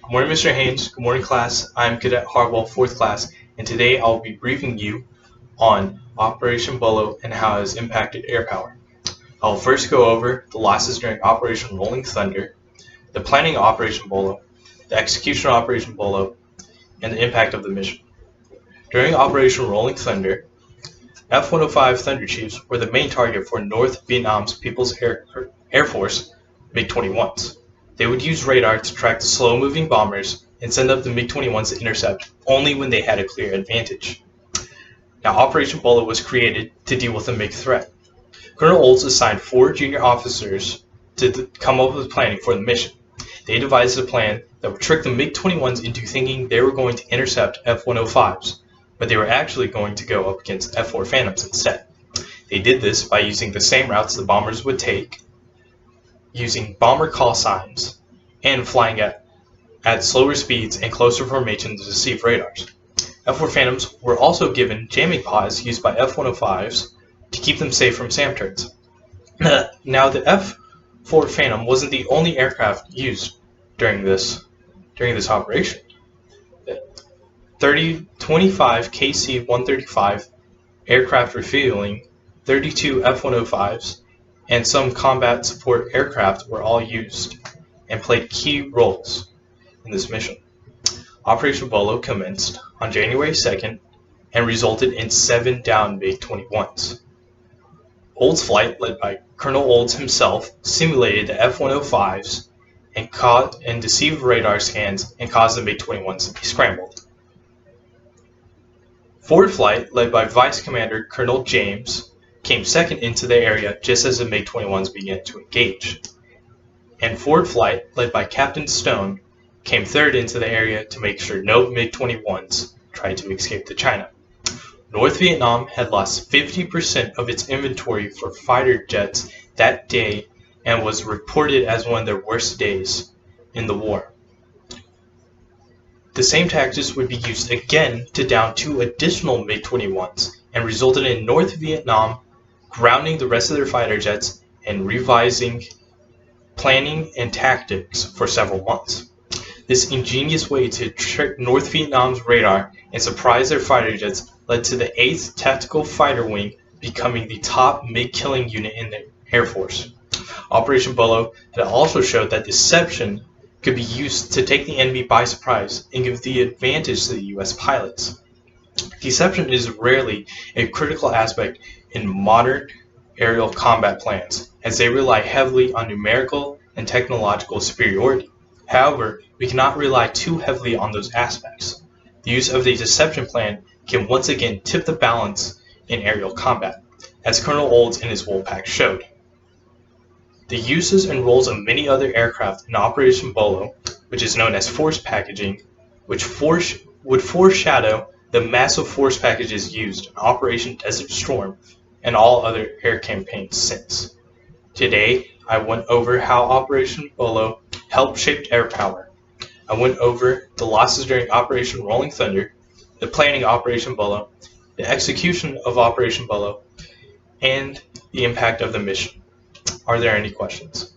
Good morning, Mr. Haynes. Good morning, class. I'm Cadet Harwell, 4th class, and today I'll be briefing you on Operation Bolo and how it has impacted air power. I'll first go over the losses during Operation Rolling Thunder, the planning of Operation Bolo, the execution of Operation Bolo, and the impact of the mission. During Operation Rolling Thunder, F-105 Thunder Chiefs were the main target for North Vietnam's People's Air Force MiG-21s. They would use radar to track the slow-moving bombers and send up the MiG-21s to intercept only when they had a clear advantage. Now, Operation Bolo was created to deal with the MiG threat. Colonel Olds assigned 4 junior officers to come up with planning for the mission. They devised a plan that would trick the MiG-21s into thinking they were going to intercept F-105s, but they were actually going to go up against F-4 Phantoms instead. They did this by using the same routes the bombers would take, using bomber call signs, and flying at slower speeds and closer formations to deceive radars. F-4 Phantoms were also given jamming pods used by F-105s to keep them safe from SAM turrets. Now, the F-4 Phantom wasn't the only aircraft used during this operation. 25 KC-135 aircraft refueling, 32 F-105s, and some combat support aircraft were all used and played key roles in this mission. Operation Bolo commenced on January 2nd and resulted in 7 downed MiG-21s. Olds' flight, led by Colonel Olds himself, simulated the F-105s and deceived radar scans and caused the MiG-21s to be scrambled. Forward flight, led by Vice Commander Colonel James, came second into the area just as the MiG-21s began to engage. And forward flight, led by Captain Stone, came third into the area to make sure no MiG-21s tried to escape to China. North Vietnam had lost 50% of its inventory for fighter jets that day and was reported as one of their worst days in the war. The same tactics would be used again to down 2 additional MiG-21s and resulted in North Vietnam grounding the rest of their fighter jets and revising planning and tactics for several months. This ingenious way to trick North Vietnam's radar and surprise their fighter jets led to the 8th Tactical Fighter Wing becoming the top MiG-killing unit in the Air Force. Operation Bolo had also showed that deception could be used to take the enemy by surprise and give the advantage to the U.S. pilots. Deception is rarely a critical aspect in modern aerial combat plans, as they rely heavily on numerical and technological superiority. However, we cannot rely too heavily on those aspects. The use of the deception plan can once again tip the balance in aerial combat, as Colonel Olds and his Wolfpack showed. The uses and roles of many other aircraft in Operation Bolo, which is known as force packaging, would foreshadow the massive force packages used in Operation Desert Storm and all other air campaigns since. Today, I went over how Operation Bolo helped shape air power. I went over the losses during Operation Rolling Thunder, the planning of Operation Bolo, the execution of Operation Bolo, and the impact of the mission. Are there any questions?